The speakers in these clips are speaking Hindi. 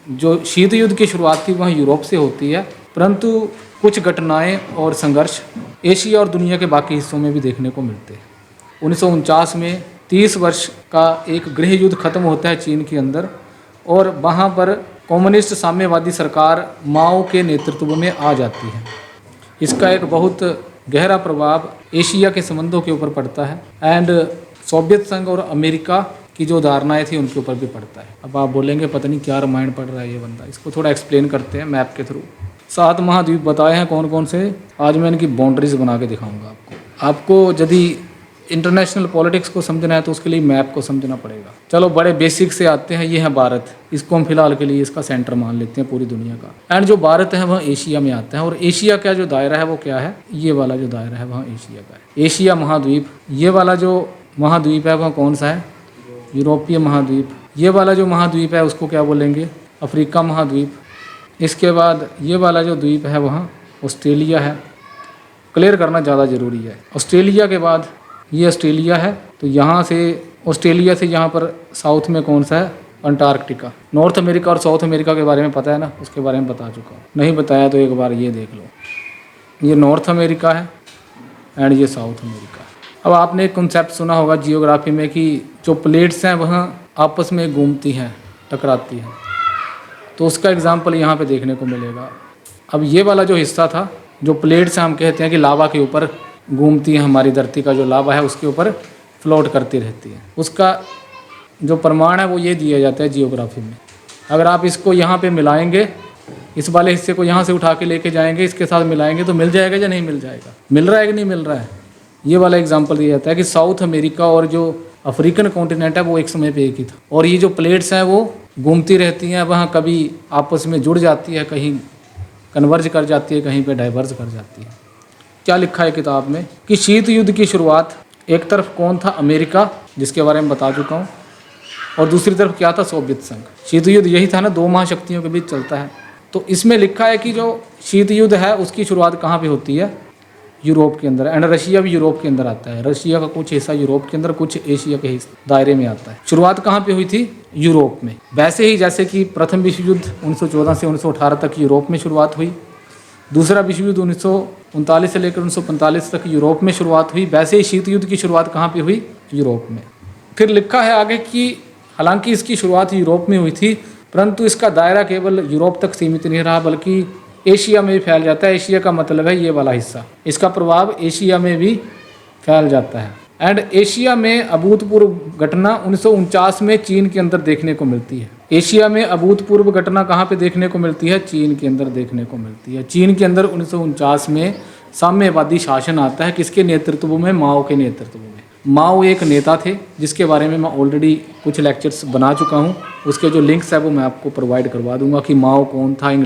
जो शीत युद्ध की शुरुआत थी वह यूरोप से होती है, परंतु कुछ घटनाएं और संघर्ष एशिया और दुनिया के बाकी हिस्सों में भी देखने को मिलते हैं। 1949 में 30 वर्ष का एक गृह युद्ध खत्म होता है चीन के अंदर, और वहाँ पर कम्युनिस्ट साम्यवादी सरकार माओ के नेतृत्व में आ जाती है। इसका एक बहुत गहरा प्रभाव एशिया के संबंधों के ऊपर पड़ता है एंड सोवियत संघ और अमेरिका की जो धारणाएं थी उनके ऊपर भी पड़ता है। अब आप बोलेंगे पता नहीं क्या रामायण पढ़ रहा है ये बंदा, इसको थोड़ा एक्सप्लेन करते हैं मैप के थ्रू। 7 महाद्वीप बताए हैं कौन कौन से, आज मैं इनकी बाउंड्रीज बना के दिखाऊंगा आपको यदि इंटरनेशनल पॉलिटिक्स को समझना है तो उसके लिए मैप को समझना पड़ेगा। चलो बड़े बेसिक से आते हैं। ये है भारत, इसको हम फिलहाल के लिए इसका सेंटर मान लेते हैं पूरी दुनिया का। एंड जो भारत है वह एशिया में आता है, और एशिया का जो दायरा है वो क्या है, ये वाला जो दायरा है वह एशिया का है। एशिया महाद्वीप, ये वाला जो महाद्वीप है वह कौन सा है, यूरोपीय महाद्वीप। ये वाला जो महाद्वीप है उसको क्या बोलेंगे, अफ्रीका महाद्वीप। इसके बाद ये वाला जो द्वीप है वह ऑस्ट्रेलिया है। क्लियर करना ज़्यादा ज़रूरी है। ऑस्ट्रेलिया के बाद ये ऑस्ट्रेलिया है, तो यहाँ से ऑस्ट्रेलिया से यहाँ पर साउथ में कौन सा है, अंटार्कटिका। नॉर्थ अमेरिका और साउथ अमेरिका के बारे में पता है ना, उसके बारे में बता चुका हूँ। नहीं बताया तो एक बार ये देख लो, ये नॉर्थ अमेरिका है एंड ये साउथ अमेरिका है। अब आपने एक कॉन्सेप्ट सुना होगा जियोग्राफी में कि जो प्लेट्स हैं वह आपस में घूमती हैं, टकराती हैं, तो उसका एग्जाम्पल यहाँ पे देखने को मिलेगा। अब ये वाला जो हिस्सा था, जो प्लेट्स हैं, हम कहते हैं कि लावा के ऊपर घूमती है, हमारी धरती का जो लावा है उसके ऊपर फ्लोट करती रहती है। उसका जो प्रमाण है वो ये दिया जाता है जियोग्राफी में। अगर आप इसको यहाँ पे मिलाएंगे, इस वाले हिस्से को यहाँ से उठा के लेके जाएंगे, इसके साथ मिलाएंगे तो मिल जाएगा या नहीं मिल जाएगा, मिल रहा है कि नहीं मिल रहा है। ये वाला एग्जाम्पल दिया जाता है कि साउथ अमेरिका और जो अफ्रीकन कॉन्टिनेंट है वो एक समय पे एक ही था, और ये जो प्लेट्स हैं वो घूमती रहती हैं, वहाँ कभी आपस में जुड़ जाती है, कहीं कन्वर्ज कर जाती है, कहीं पे डाइवर्ज कर जाती है। क्या लिखा है किताब में कि शीत युद्ध की शुरुआत एक तरफ कौन था, अमेरिका, जिसके बारे में बता चुका हूँ, और दूसरी तरफ क्या था, सोवियत संघ। शीत युद्ध यही था ना, 2 महाशक्तियों के बीच चलता है। तो इसमें लिखा है कि जो शीत युद्ध है उसकी शुरुआत कहाँ पे होती है, यूरोप के अंदर। एंड रशिया भी यूरोप के अंदर आता है। रशिया का कुछ हिस्सा यूरोप के अंदर, कुछ एशिया के दायरे में आता है। शुरुआत कहाँ पे हुई थी, यूरोप में। वैसे ही जैसे कि प्रथम विश्व युद्ध 1914 से 1918 तक यूरोप में शुरुआत हुई, दूसरा विश्व युद्ध 1939 से लेकर 1945 तक यूरोप में शुरुआत हुई, वैसे ही शीत युद्ध की शुरुआत कहाँ पे हुई, यूरोप में। फिर लिखा है आगे कि हालांकि इसकी शुरुआत यूरोप में हुई थी, परंतु इसका दायरा केवल यूरोप तक सीमित नहीं रहा, बल्कि एशिया में भी फैल जाता है। एशिया का मतलब है ये वाला हिस्सा, इसका प्रभाव एशिया में भी फैल जाता है। एंड एशिया में अभूतपूर्व घटना 1949 में चीन के अंदर देखने को मिलती है। एशिया में अभूतपूर्व घटना कहाँ पे देखने को मिलती है, चीन के अंदर देखने को मिलती है। चीन के अंदर 1949 में साम्यवादी शासन आता है, किसके नेतृत्व में, माओ के नेतृत्व में। माओ एक नेता थे जिसके बारे में मैं ऑलरेडी कुछ लेक्चर्स बना चुका हूँ, उसके जो लिंक्स है वो मैं आपको प्रोवाइड करवा दूंगा कि माओ कौन था,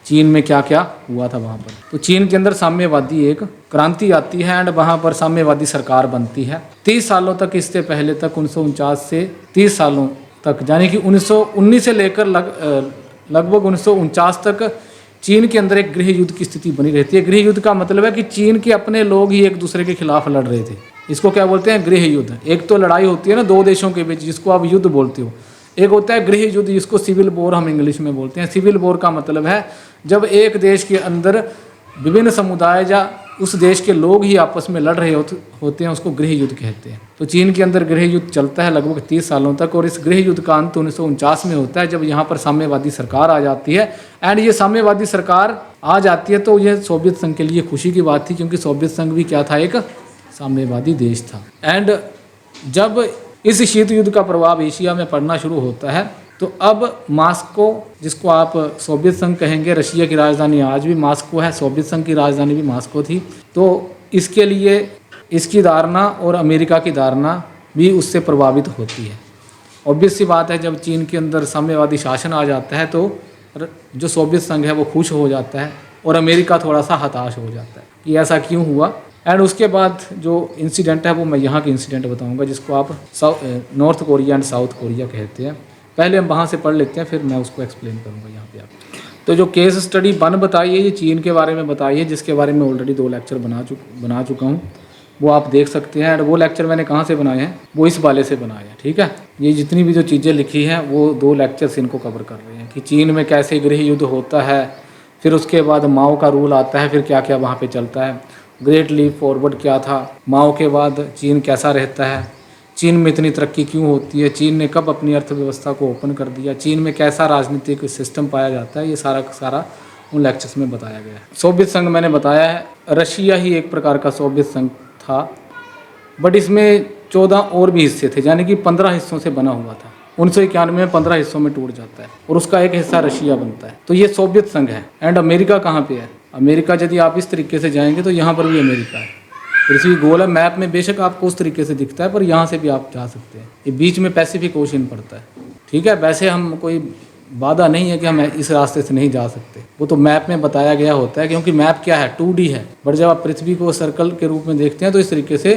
चीन में क्या क्या हुआ था वहाँ पर। तो चीन के अंदर साम्यवादी एक क्रांति आती है एंड वहाँ पर साम्यवादी सरकार बनती है। 30 सालों तक, इससे पहले तक 1949 से 30 सालों तक, यानी कि 1919 से लेकर लगभग 1949 तक चीन के अंदर एक गृह युद्ध की स्थिति बनी रहती है। गृह युद्ध का मतलब है कि चीन के अपने लोग ही एक दूसरे के खिलाफ लड़ रहे थे। इसको क्या बोलते हैं, गृह युद्ध। एक तो लड़ाई होती है ना 2 देशों के बीच, जिसको आप युद्ध बोलते हो। एक होता है गृह युद्ध, जिसको सिविल वॉर हम इंग्लिश में बोलते हैं। सिविल वॉर का मतलब है जब एक देश के अंदर विभिन्न समुदाय या उस देश के लोग ही आपस में लड़ रहे होते हैं, उसको गृह युद्ध कहते हैं। तो चीन के अंदर गृह युद्ध चलता है लगभग 30 सालों तक, और इस गृह युद्ध का अंत 1949 में होता है, जब यहाँ पर साम्यवादी सरकार आ जाती है। एंड ये साम्यवादी सरकार आ जाती है तो यह सोवियत संघ के लिए खुशी की बात थी, क्योंकि सोवियत संघ भी क्या था, एक साम्यवादी देश था। एंड जब इस शीत युद्ध का प्रभाव एशिया में पड़ना शुरू होता है, तो अब मास्को, जिसको आप सोवियत संघ कहेंगे, रशिया की राजधानी आज भी मास्को है, सोवियत संघ की राजधानी भी मास्को थी, तो इसके लिए इसकी धारणा और अमेरिका की धारणा भी उससे प्रभावित होती है। ऑब्वियस सी बात है, जब चीन के अंदर साम्यवादी शासन आ जाता है तो जो सोवियत संघ है वो खुश हो जाता है और अमेरिका थोड़ा सा हताश हो जाता है कि ऐसा क्यों हुआ। एंड उसके बाद जो इंसिडेंट है वो मैं यहाँ के इंसिडेंट बताऊँगा, जिसको आप north Korea and south Korea कहते हैं। पहले हम वहाँ से पढ़ लेते हैं, फिर मैं उसको एक्सप्लेन करूँगा यहाँ पे आपको। तो जो केस स्टडी 1 बताई है, ये चीन के बारे में बताई है, जिसके बारे में ऑलरेडी 2 लेक्चर बना चुका हूँ। वो आप देख सकते हैं। वो लेक्चर मैंने कहाँ से बनाए हैं, वो इस वाले से बनाए हैं, ठीक है। ये जितनी भी जो चीज़ें लिखी हैं वो 2 लेक्चर्स इनको कवर कर रहे हैं कि चीन में कैसे गृह युद्ध होता है, फिर उसके बाद माओ का रूल आता है, फिर क्या क्या वहाँ पे चलता है, ग्रेट लीप फॉरवर्ड क्या था, माओ के बाद चीन कैसा रहता है, चीन में इतनी तरक्की क्यों होती है, चीन ने कब अपनी अर्थव्यवस्था को ओपन कर दिया, चीन में कैसा राजनीतिक सिस्टम पाया जाता है, ये सारा का सारा उन लेक्चर्स में बताया गया है। सोवियत संघ मैंने बताया है, रशिया ही एक प्रकार का सोवियत संघ था, बट इसमें 14 और भी हिस्से थे, यानी कि 15 हिस्सों से बना हुआ था। 1991 में 15 हिस्सों में टूट जाता है और उसका एक हिस्सा रशिया बनता है। तो ये सोवियत संघ है। एंड अमेरिका कहाँ पे है? अमेरिका यदि आप इस तरीके से जाएंगे तो यहाँ पर भी अमेरिका है। पृथ्वी गोल है, मैप में बेशक आपको उस तरीके से दिखता है, पर यहाँ से भी आप जा सकते हैं। ये बीच में पैसिफिक ओशन पड़ता है, ठीक है। वैसे हम कोई वादा नहीं है कि हम इस रास्ते से नहीं जा सकते, वो तो मैप में बताया गया होता है, क्योंकि मैप क्या है, 2D है। बट जब आप पृथ्वी को सर्कल के रूप में देखते हैं तो इस तरीके से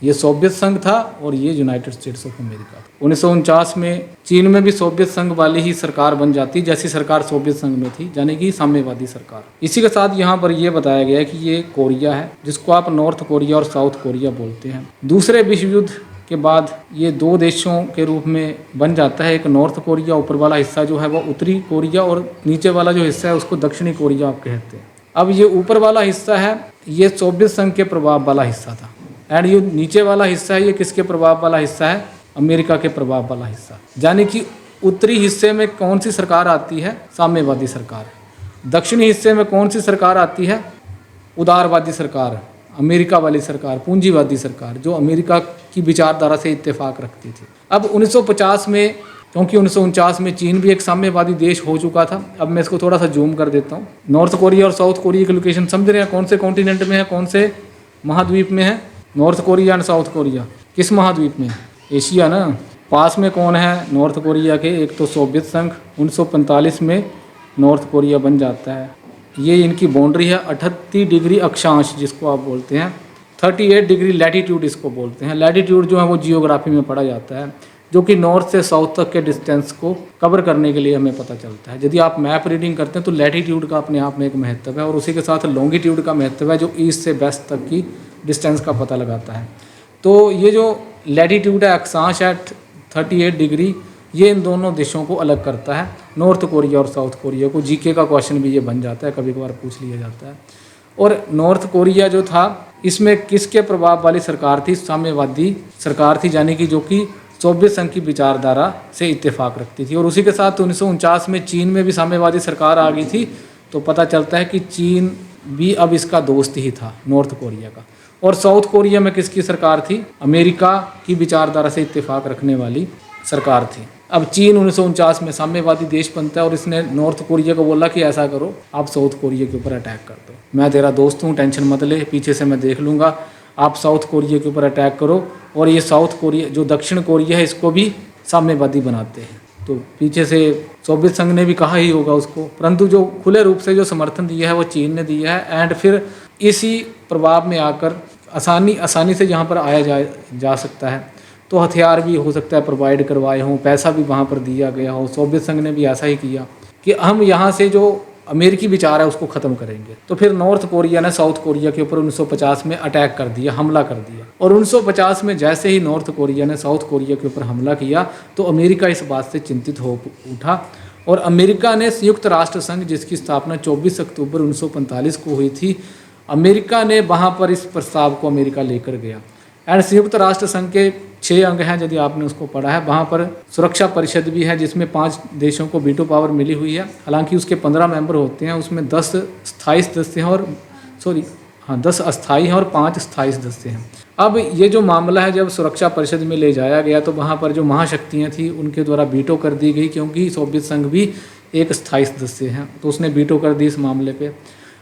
ये सोवियत संघ था और ये यूनाइटेड स्टेट्स ऑफ अमेरिका था। 1949 में चीन में भी सोवियत संघ वाली ही सरकार बन जाती, जैसी सरकार सोवियत संघ में थी, यानी कि साम्यवादी सरकार। इसी के साथ यहाँ पर यह बताया गया है कि ये कोरिया है, जिसको आप नॉर्थ कोरिया और साउथ कोरिया बोलते हैं। दूसरे विश्व युद्ध के बाद ये 2 देशों के रूप में बन जाता है। एक नॉर्थ कोरिया, ऊपर वाला हिस्सा जो है वो उत्तरी कोरिया, और नीचे वाला जो हिस्सा है उसको दक्षिणी कोरिया आप कहते हैं। अब ये ऊपर वाला हिस्सा है ये सोवियत संघ के प्रभाव वाला हिस्सा था, एंड ये नीचे वाला हिस्सा है ये किसके प्रभाव वाला हिस्सा है? अमेरिका के प्रभाव वाला हिस्सा। यानी कि उत्तरी हिस्से में कौन सी सरकार आती है? साम्यवादी सरकार। दक्षिणी हिस्से में कौन सी सरकार आती है? उदारवादी सरकार, अमेरिका वाली सरकार, पूंजीवादी सरकार, जो अमेरिका की विचारधारा से इत्तेफाक रखती थी। अब 1950 में, क्योंकि 1949 में चीन भी एक साम्यवादी देश हो चुका था। अब मैं इसको थोड़ा सा जूम कर देता हूँ। नॉर्थ कोरिया और साउथ कोरिया की लोकेशन समझ रहे हैं? कौन से कॉन्टिनेंट में है, कौन से महाद्वीप में है? North Korea and south Korea किस महाद्वीप में? एशिया ना। पास में कौन है नॉर्थ कोरिया के? एक तो सोवियत संघ। 1945 में नॉर्थ कोरिया बन जाता है। ये इनकी बाउंड्री है 38 डिग्री अक्षांश, जिसको आप बोलते हैं 38 डिग्री लैटीट्यूड इसको बोलते हैं। लैटीट्यूड जो है वो जियोग्राफी में पढ़ा जाता है, जो कि नॉर्थ से साउथ तक के डिस्टेंस को कवर करने के लिए हमें पता चलता है। यदि आप मैप रीडिंग करते हैं तो लैटीट्यूड का अपने आप में एक महत्व है, और उसी के साथ लॉन्गिट्यूड का महत्व है, जो ईस्ट से वेस्ट तक की डिस्टेंस का पता लगाता है। तो ये जो लैटीट्यूड है, अक्षांश है 38 डिग्री, ये इन दोनों देशों को अलग करता है, नॉर्थ कोरिया और साउथ कोरिया को। जीके का क्वेश्चन भी ये बन जाता है, कभी कभार पूछ लिया जाता है। और नॉर्थ कोरिया जो था, इसमें किसके प्रभाव वाली सरकार थी? साम्यवादी सरकार थी, यानी कि जो कि सोवियत संघ की विचारधारा से इत्तेफाक रखती थी। और उसी के साथ 1949 में चीन में भी साम्यवादी सरकार आ गई थी। तो पता चलता है कि चीन भी अब इसका दोस्त ही था, नॉर्थ कोरिया का। और साउथ कोरिया में किसकी सरकार थी? अमेरिका की विचारधारा से इत्तेफाक रखने वाली सरकार थी। अब चीन 1949 में साम्यवादी देश बनता है, और इसने नॉर्थ कोरिया को बोला कि ऐसा करो, आप साउथ कोरिया के ऊपर अटैक कर दो, मैं तेरा दोस्त हूँ, टेंशन मत ले, पीछे से मैं देख लूँगा, आप साउथ कोरिया के ऊपर अटैक करो। और ये साउथ कोरिया जो दक्षिण कोरिया है, इसको भी साम्यवादी बनाते हैं। तो पीछे से सोवियत संघ ने भी कहा ही होगा उसको, परंतु जो खुले रूप से जो समर्थन दिया है वो चीन ने दिया है। एंड फिर इसी प्रभाव में आकर आसानी से यहाँ पर आया जा सकता है। तो हथियार भी हो सकता है प्रोवाइड करवाए हों, पैसा भी वहाँ पर दिया गया हो। सोवियत संघ ने भी ऐसा ही किया कि हम यहाँ से जो अमेरिकी विचार है उसको ख़त्म करेंगे। तो फिर नॉर्थ कोरिया ने साउथ कोरिया के ऊपर 1950 में अटैक कर दिया, हमला कर दिया। और 1950 में जैसे ही नॉर्थ कोरिया ने साउथ कोरिया के ऊपर हमला किया तो अमेरिका इस बात से चिंतित हो उठा, और अमेरिका ने संयुक्त राष्ट्र संघ, जिसकी स्थापना 24 अक्टूबर 1945 को हुई थी, अमेरिका ने वहाँ पर इस प्रस्ताव को अमेरिका लेकर गया। एंड संयुक्त राष्ट्र संघ के 6 अंग हैं, यदि आपने उसको पढ़ा है। वहाँ पर सुरक्षा परिषद भी है, जिसमें 5 देशों को वीटो पावर मिली हुई है। हालांकि उसके 15 मेंबर होते हैं, उसमें 10 स्थायी सदस्य हैं और 10 अस्थायी हैं और 5 स्थायी सदस्य हैं। अब ये जो मामला है, जब सुरक्षा परिषद में ले जाया गया तो वहाँ पर जो महाशक्तियाँ थी उनके द्वारा वीटो कर दी गई, क्योंकि सोवियत संघ भी एक स्थायी सदस्य हैं, तो उसने वीटो कर दी इस मामले पर।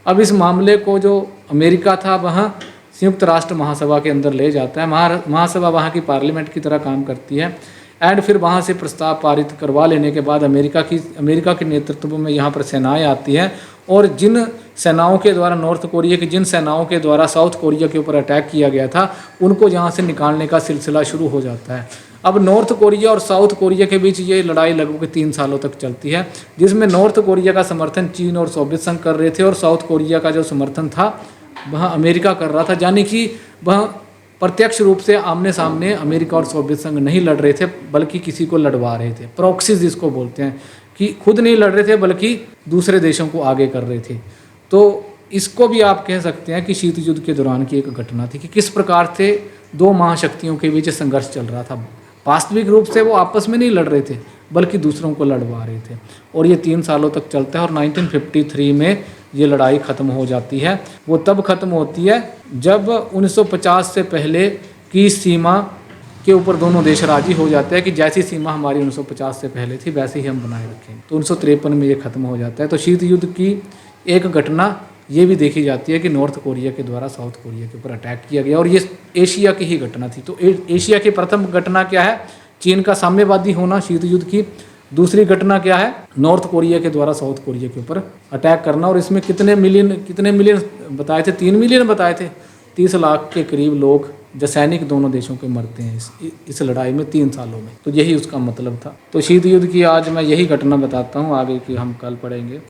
अब इस मामले को जो अमेरिका था वहाँ संयुक्त राष्ट्र महासभा के अंदर ले जाता है। महासभा वहाँ की पार्लियामेंट की तरह काम करती है। एंड फिर वहाँ से प्रस्ताव पारित करवा लेने के बाद अमेरिका के नेतृत्व में यहाँ पर सेनाएं आती हैं, और जिन सेनाओं के द्वारा नॉर्थ कोरिया की जिन सेनाओं के द्वारा साउथ कोरिया के ऊपर अटैक किया गया था, उनको यहाँ से निकालने का सिलसिला शुरू हो जाता है। अब नॉर्थ कोरिया और साउथ कोरिया के बीच ये लड़ाई लगभग 3 सालों तक चलती है, जिसमें नॉर्थ कोरिया का समर्थन चीन और सोवियत संघ कर रहे थे, और साउथ कोरिया का जो समर्थन था वह अमेरिका कर रहा था। यानी कि वह प्रत्यक्ष रूप से आमने सामने अमेरिका और सोवियत संघ नहीं लड़ रहे थे, बल्कि किसी को लड़वा रहे थे। प्रॉक्सीज जिसको बोलते हैं, कि खुद नहीं लड़ रहे थे बल्कि दूसरे देशों को आगे कर रहे थे। तो इसको भी आप कह सकते हैं कि शीत युद्ध के दौरान की एक घटना थी कि किस प्रकार से दो महाशक्तियों के बीच संघर्ष चल रहा था। वास्तविक रूप से वो आपस में नहीं लड़ रहे थे, बल्कि दूसरों को लड़वा रहे थे। और ये 3 सालों तक चलता है और 1953 में ये लड़ाई ख़त्म हो जाती है। वो तब ख़त्म होती है जब 1950 से पहले की सीमा के ऊपर दोनों देश राजी हो जाते हैं कि जैसी सीमा हमारी 1950 से पहले थी वैसे ही हम बनाए रखेंगे। तो 1953 में ये ख़त्म हो जाता है। तो शीत युद्ध की एक घटना ये भी देखी जाती है कि नॉर्थ कोरिया के द्वारा साउथ कोरिया के ऊपर अटैक किया गया, और ये एशिया की ही घटना थी। तो एशिया की प्रथम घटना क्या है? चीन का साम्यवादी होना शीत युद्ध की। दूसरी घटना क्या है? नॉर्थ कोरिया के द्वारा साउथ कोरिया के ऊपर अटैक करना। और इसमें कितने मिलियन बताए थे? 3 मिलियन बताए थे। 30 लाख के करीब लोग जो सैनिक दोनों देशों के मरते हैं इस लड़ाई में 3 सालों में। तो यही उसका मतलब था। तो शीत युद्ध की आज मैं यही घटना बताता हूँ, आगे की हम कल पढ़ेंगे।